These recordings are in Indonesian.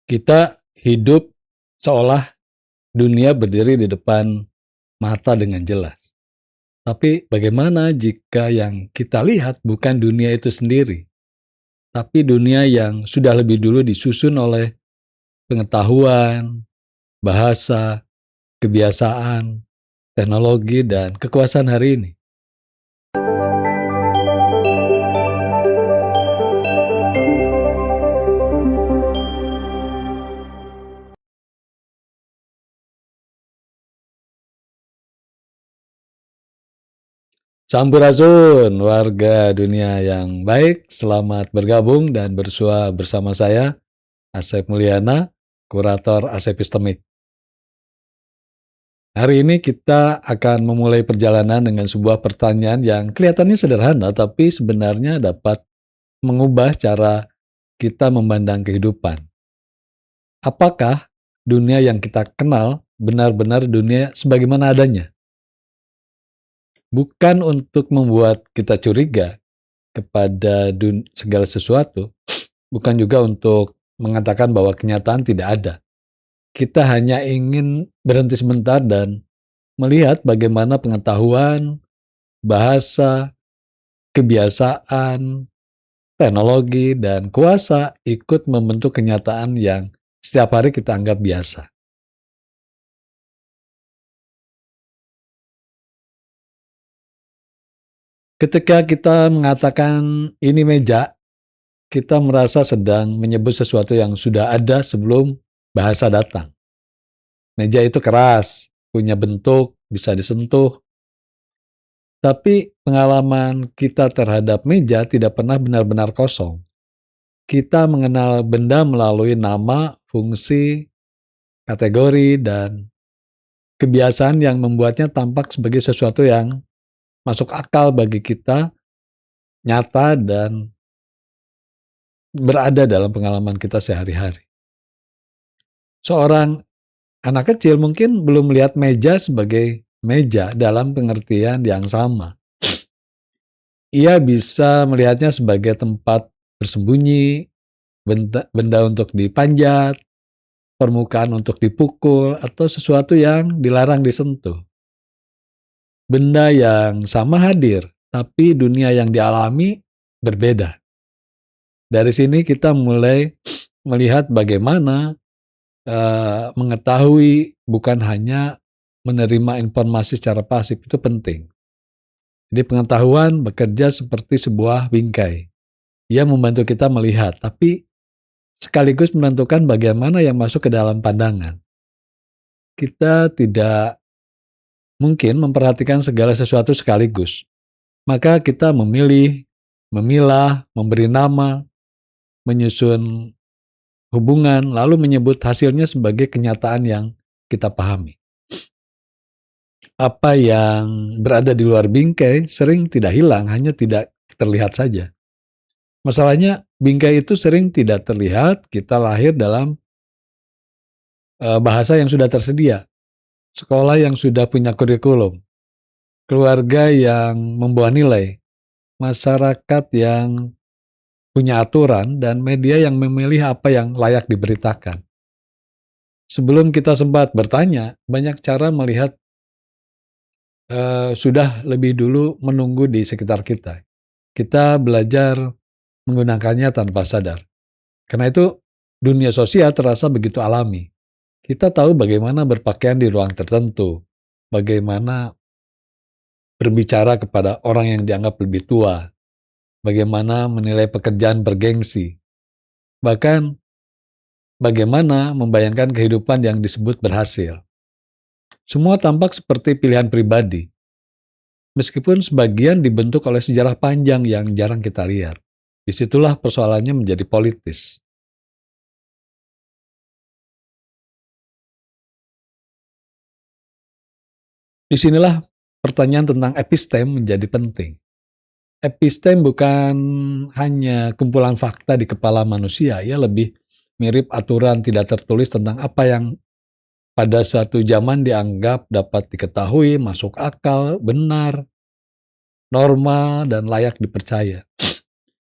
Kita hidup seolah dunia berdiri di depan mata dengan jelas. Tapi bagaimana jika yang kita lihat bukan dunia itu sendiri, tapi dunia yang sudah lebih dulu disusun oleh pengetahuan, bahasa, kebiasaan, teknologi, dan kekuasaan hari ini? Sampurasun, warga dunia yang baik, selamat bergabung dan bersua bersama saya, Asep Mulyana, kurator Asepistemik. Hari ini kita akan memulai perjalanan dengan sebuah pertanyaan yang kelihatannya sederhana, tapi sebenarnya dapat mengubah cara kita memandang kehidupan. Apakah dunia yang kita kenal benar-benar dunia sebagaimana adanya? Bukan untuk membuat kita curiga kepada segala sesuatu, bukan juga untuk mengatakan bahwa kenyataan tidak ada. Kita hanya ingin berhenti sebentar dan melihat bagaimana pengetahuan, bahasa, kebiasaan, teknologi, dan kuasa ikut membentuk kenyataan yang setiap hari kita anggap biasa. Ketika kita mengatakan ini meja, kita merasa sedang menyebut sesuatu yang sudah ada sebelum bahasa datang. Meja itu keras, punya bentuk, bisa disentuh. Tapi pengalaman kita terhadap meja tidak pernah benar-benar kosong. Kita mengenal benda melalui nama, fungsi, kategori, dan kebiasaan yang membuatnya tampak sebagai sesuatu yang masuk akal bagi kita, nyata, dan berada dalam pengalaman kita sehari-hari. Seorang anak kecil mungkin belum melihat meja sebagai meja dalam pengertian yang sama. Ia bisa melihatnya sebagai tempat bersembunyi, benda untuk dipanjat, permukaan untuk dipukul, atau sesuatu yang dilarang disentuh. Benda yang sama hadir, tapi dunia yang dialami berbeda. Dari sini kita mulai melihat bagaimana mengetahui bukan hanya menerima informasi secara pasif, itu penting. Jadi pengetahuan bekerja seperti sebuah bingkai. Ia membantu kita melihat, tapi sekaligus menentukan bagaimana yang masuk ke dalam pandangan. Kita tidak mungkin memperhatikan segala sesuatu sekaligus. Maka kita memilih, memilah, memberi nama, menyusun hubungan, lalu menyebut hasilnya sebagai kenyataan yang kita pahami. Apa yang berada di luar bingkai sering tidak hilang, hanya tidak terlihat saja. Masalahnya, bingkai itu sering tidak terlihat, kita lahir dalam bahasa yang sudah tersedia, sekolah yang sudah punya kurikulum, keluarga yang membawa nilai, masyarakat yang punya aturan, dan media yang memilih apa yang layak diberitakan. Sebelum kita sempat bertanya, banyak cara melihat sudah lebih dulu menunggu di sekitar kita. Kita belajar menggunakannya tanpa sadar. Karena itu, dunia sosial terasa begitu alami. Kita tahu bagaimana berpakaian di ruang tertentu, bagaimana berbicara kepada orang yang dianggap lebih tua, bagaimana menilai pekerjaan bergengsi, bahkan bagaimana membayangkan kehidupan yang disebut berhasil. Semua tampak seperti pilihan pribadi, meskipun sebagian dibentuk oleh sejarah panjang yang jarang kita lihat. Disitulah persoalannya menjadi politis. Disinilah pertanyaan tentang episteme menjadi penting. Episteme bukan hanya kumpulan fakta di kepala manusia, ia lebih mirip aturan tidak tertulis tentang apa yang pada suatu zaman dianggap dapat diketahui, masuk akal, benar, normal, dan layak dipercaya.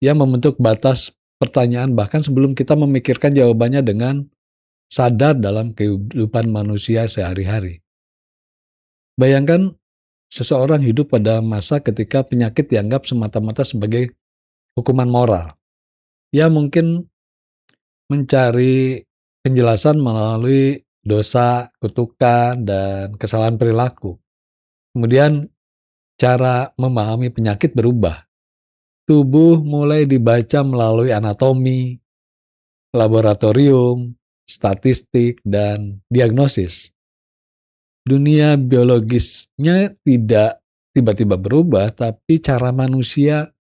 Ia membentuk batas pertanyaan bahkan sebelum kita memikirkan jawabannya dengan sadar dalam kehidupan manusia sehari-hari. Bayangkan seseorang hidup pada masa ketika penyakit dianggap semata-mata sebagai hukuman moral. Ia mungkin mencari penjelasan melalui dosa, kutukan, dan kesalahan perilaku. Kemudian cara memahami penyakit berubah. Tubuh mulai dibaca melalui anatomi, laboratorium, statistik, dan diagnosis. Dunia biologisnya tidak tiba-tiba berubah, tapi cara manusia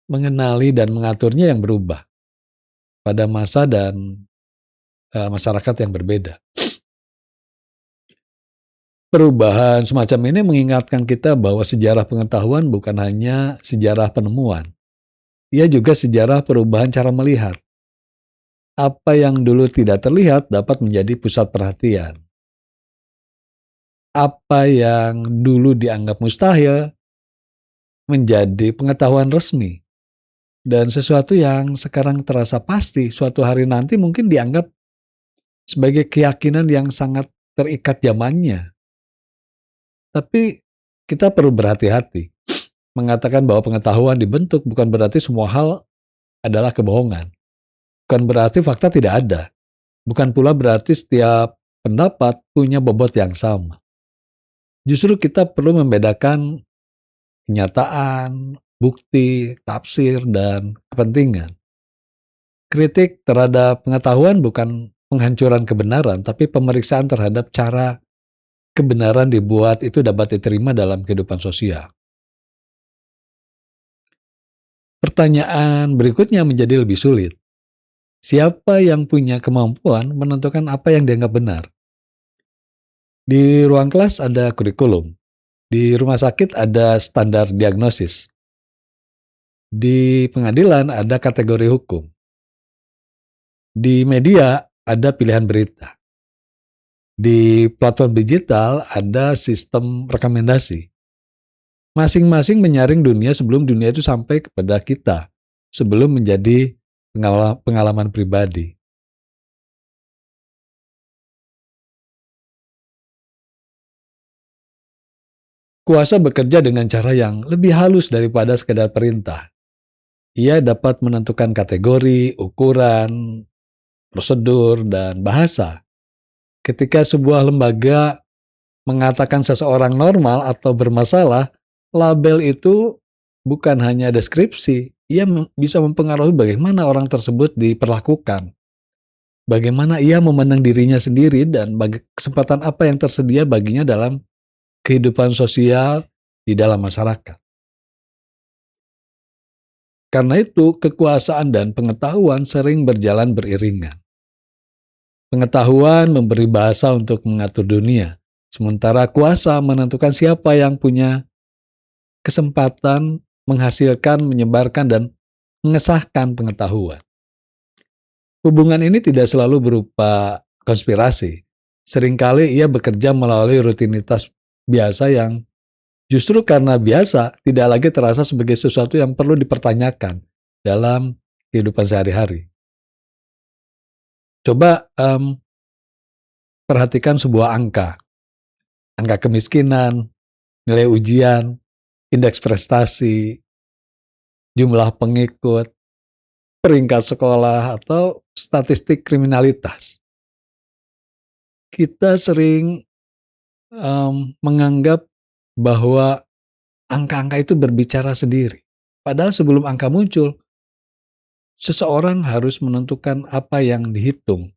mengenali dan mengaturnya yang berubah pada masa dan masyarakat yang berbeda. Perubahan semacam ini mengingatkan kita bahwa sejarah pengetahuan bukan hanya sejarah penemuan. Ia juga sejarah perubahan cara melihat. Apa yang dulu tidak terlihat dapat menjadi pusat perhatian. Apa yang dulu dianggap mustahil menjadi pengetahuan resmi. Dan sesuatu yang sekarang terasa pasti, suatu hari nanti mungkin dianggap sebagai keyakinan yang sangat terikat zamannya. Tapi kita perlu berhati-hati. Mengatakan bahwa pengetahuan dibentuk bukan berarti semua hal adalah kebohongan. Bukan berarti fakta tidak ada. Bukan pula berarti setiap pendapat punya bobot yang sama. Justru kita perlu membedakan kenyataan, bukti, tafsir, dan kepentingan. Kritik terhadap pengetahuan bukan penghancuran kebenaran, tapi pemeriksaan terhadap cara kebenaran dibuat itu dapat diterima dalam kehidupan sosial. Pertanyaan berikutnya menjadi lebih sulit. Siapa yang punya kemampuan menentukan apa yang dianggap benar? Di ruang kelas ada kurikulum. Di rumah sakit ada standar diagnosis. Di pengadilan ada kategori hukum. Di media ada pilihan berita. Di platform digital ada sistem rekomendasi. Masing-masing menyaring dunia sebelum dunia itu sampai kepada kita, sebelum menjadi pengalaman pribadi. Kuasa bekerja dengan cara yang lebih halus daripada sekedar perintah. Ia dapat menentukan kategori, ukuran, prosedur, dan bahasa. Ketika sebuah lembaga mengatakan seseorang normal atau bermasalah, label itu bukan hanya deskripsi, ia bisa mempengaruhi bagaimana orang tersebut diperlakukan. Bagaimana ia memandang dirinya sendiri dan kesempatan apa yang tersedia baginya dalam kehidupan sosial di dalam masyarakat. Karena itu, kekuasaan dan pengetahuan sering berjalan beriringan. Pengetahuan memberi bahasa untuk mengatur dunia, sementara kuasa menentukan siapa yang punya kesempatan menghasilkan, menyebarkan, dan mengesahkan pengetahuan. Hubungan ini tidak selalu berupa konspirasi. Seringkali ia bekerja melalui rutinitas biasa yang justru karena biasa tidak lagi terasa sebagai sesuatu yang perlu dipertanyakan dalam kehidupan sehari-hari. Coba perhatikan sebuah angka. Angka kemiskinan, nilai ujian, indeks prestasi, jumlah pengikut, peringkat sekolah, atau statistik kriminalitas. Kita sering menganggap bahwa angka-angka itu berbicara sendiri. Padahal sebelum angka muncul, seseorang harus menentukan apa yang dihitung,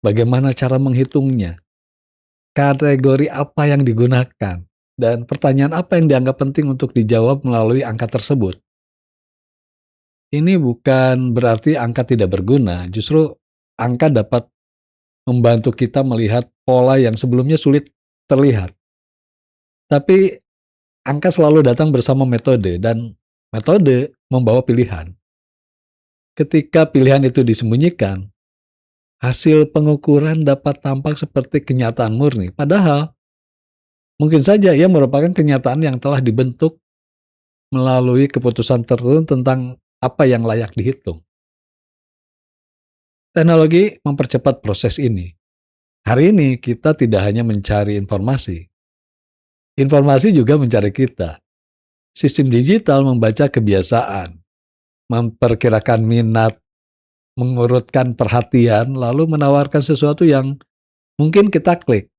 bagaimana cara menghitungnya, kategori apa yang digunakan, dan pertanyaan apa yang dianggap penting untuk dijawab melalui angka tersebut. Ini bukan berarti angka tidak berguna, justru angka dapat membantu kita melihat pola yang sebelumnya sulit terlihat. Tapi angka selalu datang bersama metode, dan metode membawa pilihan. Ketika pilihan itu disembunyikan, hasil pengukuran dapat tampak seperti kenyataan murni. Padahal, mungkin saja ia merupakan kenyataan yang telah dibentuk melalui keputusan tertentu tentang apa yang layak dihitung. Teknologi mempercepat proses ini. Hari ini kita tidak hanya mencari informasi, informasi juga mencari kita. Sistem digital membaca kebiasaan, memperkirakan minat, mengurutkan perhatian, lalu menawarkan sesuatu yang mungkin kita klik.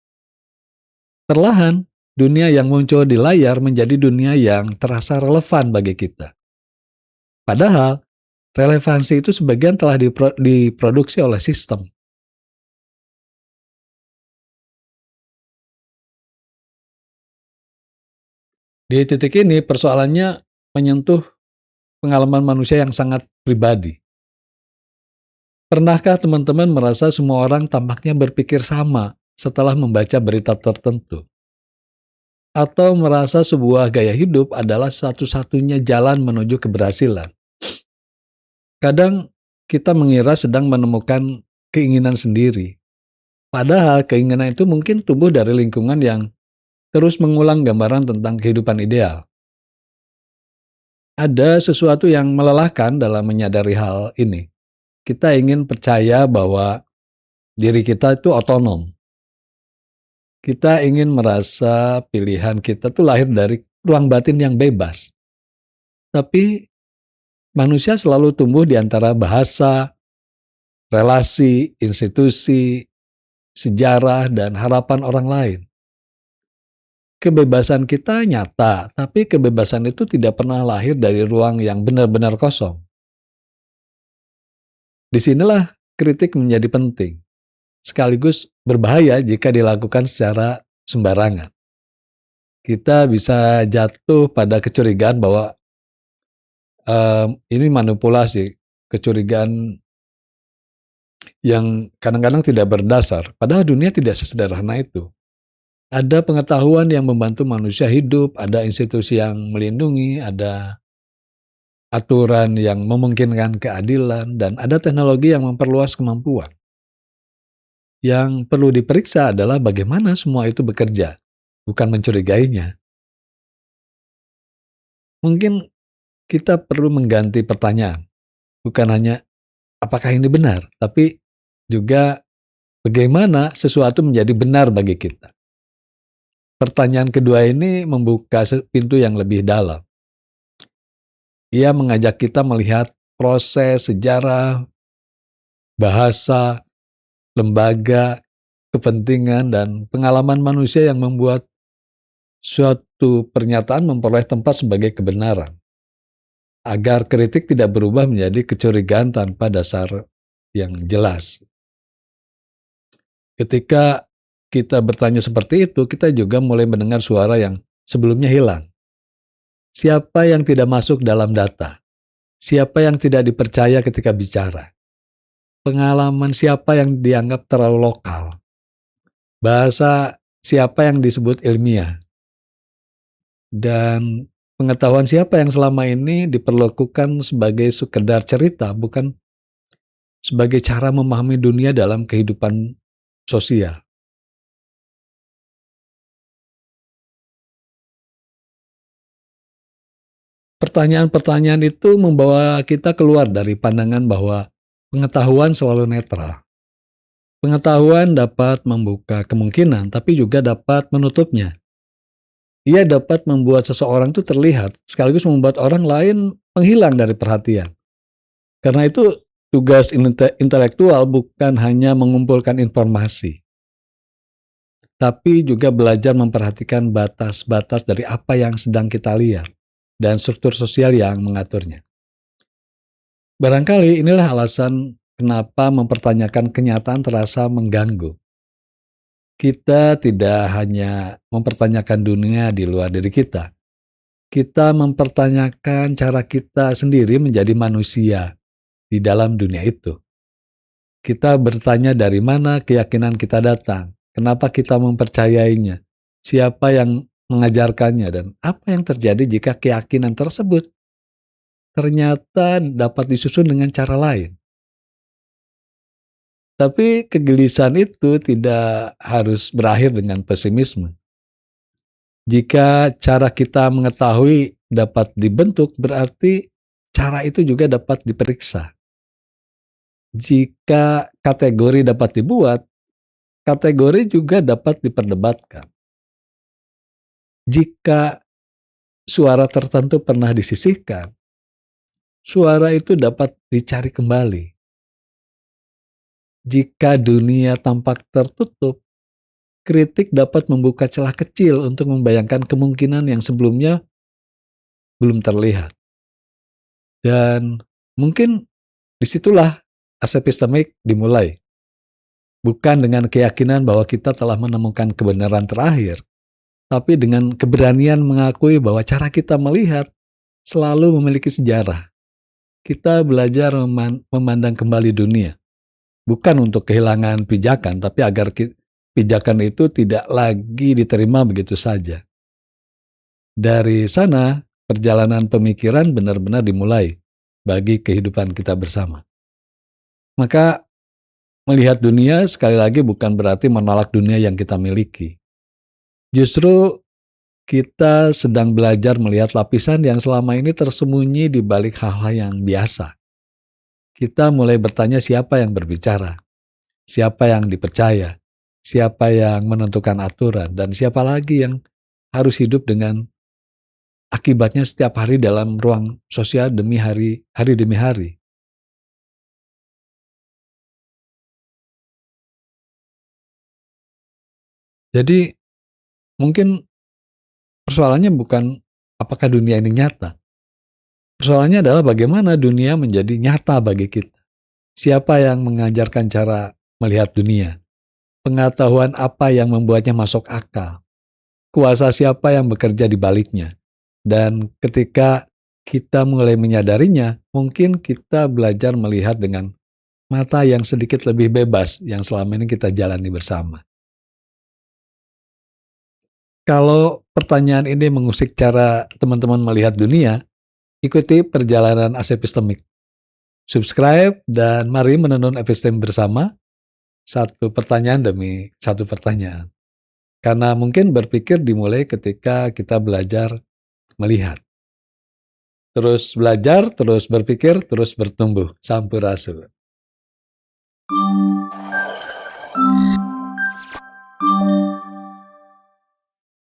Perlahan, dunia yang muncul di layar menjadi dunia yang terasa relevan bagi kita. Padahal, relevansi itu sebagian telah diproduksi oleh sistem. Di titik ini, persoalannya menyentuh pengalaman manusia yang sangat pribadi. Pernahkah teman-teman merasa semua orang tampaknya berpikir sama setelah membaca berita tertentu? Atau merasa sebuah gaya hidup adalah satu-satunya jalan menuju keberhasilan? Kadang kita mengira sedang menemukan keinginan sendiri. Padahal keinginan itu mungkin tumbuh dari lingkungan yang terus mengulang gambaran tentang kehidupan ideal. Ada sesuatu yang melelahkan dalam menyadari hal ini. Kita ingin percaya bahwa diri kita itu otonom. Kita ingin merasa pilihan kita tuh lahir dari ruang batin yang bebas. Tapi manusia selalu tumbuh di antara bahasa, relasi, institusi, sejarah, dan harapan orang lain. Kebebasan kita nyata, tapi kebebasan itu tidak pernah lahir dari ruang yang benar-benar kosong. Disinilah kritik menjadi penting, sekaligus berbahaya jika dilakukan secara sembarangan. Kita bisa jatuh pada kecurigaan bahwa ini manipulasi, kecurigaan yang kadang-kadang tidak berdasar. Padahal dunia tidak sesederhana itu. Ada pengetahuan yang membantu manusia hidup, ada institusi yang melindungi, ada aturan yang memungkinkan keadilan, dan ada teknologi yang memperluas kemampuan. Yang perlu diperiksa adalah bagaimana semua itu bekerja, bukan mencurigainya. Mungkin kita perlu mengganti pertanyaan, bukan hanya apakah ini benar, tapi juga bagaimana sesuatu menjadi benar bagi kita. Pertanyaan kedua ini membuka pintu yang lebih dalam. Ia mengajak kita melihat proses, sejarah, bahasa, lembaga, kepentingan, dan pengalaman manusia yang membuat suatu pernyataan memperoleh tempat sebagai kebenaran. Agar kritik tidak berubah menjadi kecurigaan tanpa dasar yang jelas. Ketika kita bertanya seperti itu, kita juga mulai mendengar suara yang sebelumnya hilang. Siapa yang tidak masuk dalam data? Siapa yang tidak dipercaya ketika bicara? Pengalaman siapa yang dianggap terlalu lokal? Bahasa siapa yang disebut ilmiah? Dan pengetahuan siapa yang selama ini diperlakukan sebagai sekedar cerita, bukan sebagai cara memahami dunia dalam kehidupan sosial. Pertanyaan-pertanyaan itu membawa kita keluar dari pandangan bahwa pengetahuan selalu netral. Pengetahuan dapat membuka kemungkinan, tapi juga dapat menutupnya. Ia dapat membuat seseorang itu terlihat, sekaligus membuat orang lain menghilang dari perhatian. Karena itu, tugas intelektual bukan hanya mengumpulkan informasi, tapi juga belajar memperhatikan batas-batas dari apa yang sedang kita lihat dan struktur sosial yang mengaturnya. Barangkali inilah alasan kenapa mempertanyakan kenyataan terasa mengganggu. Kita tidak hanya mempertanyakan dunia di luar diri kita. Kita mempertanyakan cara kita sendiri menjadi manusia di dalam dunia itu. Kita bertanya dari mana keyakinan kita datang, kenapa kita mempercayainya, siapa yang mengajarkannya, dan apa yang terjadi jika keyakinan tersebut ternyata dapat disusun dengan cara lain. Tapi kegelisahan itu tidak harus berakhir dengan pesimisme. Jika cara kita mengetahui dapat dibentuk, berarti cara itu juga dapat diperiksa. Jika kategori dapat dibuat, kategori juga dapat diperdebatkan. Jika suara tertentu pernah disisihkan, suara itu dapat dicari kembali. Jika dunia tampak tertutup, kritik dapat membuka celah kecil untuk membayangkan kemungkinan yang sebelumnya belum terlihat. Dan mungkin disitulah epistemik dimulai. Bukan dengan keyakinan bahwa kita telah menemukan kebenaran terakhir, tapi dengan keberanian mengakui bahwa cara kita melihat selalu memiliki sejarah. Kita belajar memandang kembali dunia. Bukan untuk kehilangan pijakan, tapi agar pijakan itu tidak lagi diterima begitu saja. Dari sana, perjalanan pemikiran benar-benar dimulai bagi kehidupan kita bersama. Maka, melihat dunia sekali lagi bukan berarti menolak dunia yang kita miliki. Justru kita sedang belajar melihat lapisan yang selama ini tersembunyi di balik hal-hal yang biasa. Kita mulai bertanya siapa yang berbicara, siapa yang dipercaya, siapa yang menentukan aturan, dan siapa lagi yang harus hidup dengan akibatnya setiap hari dalam ruang sosial demi hari demi hari. Jadi mungkin persoalannya bukan apakah dunia ini nyata. Persoalannya adalah bagaimana dunia menjadi nyata bagi kita. Siapa yang mengajarkan cara melihat dunia? Pengetahuan apa yang membuatnya masuk akal? Kuasa siapa yang bekerja di baliknya? Dan ketika kita mulai menyadarinya, mungkin kita belajar melihat dengan mata yang sedikit lebih bebas yang selama ini kita jalani bersama. Kalau pertanyaan ini mengusik cara teman-teman melihat dunia, ikuti perjalanan epistemik. Subscribe dan mari menenun epistem bersama, satu pertanyaan demi satu pertanyaan. Karena mungkin berpikir dimulai ketika kita belajar melihat. Terus belajar, terus berpikir, terus bertumbuh. Sampurasun.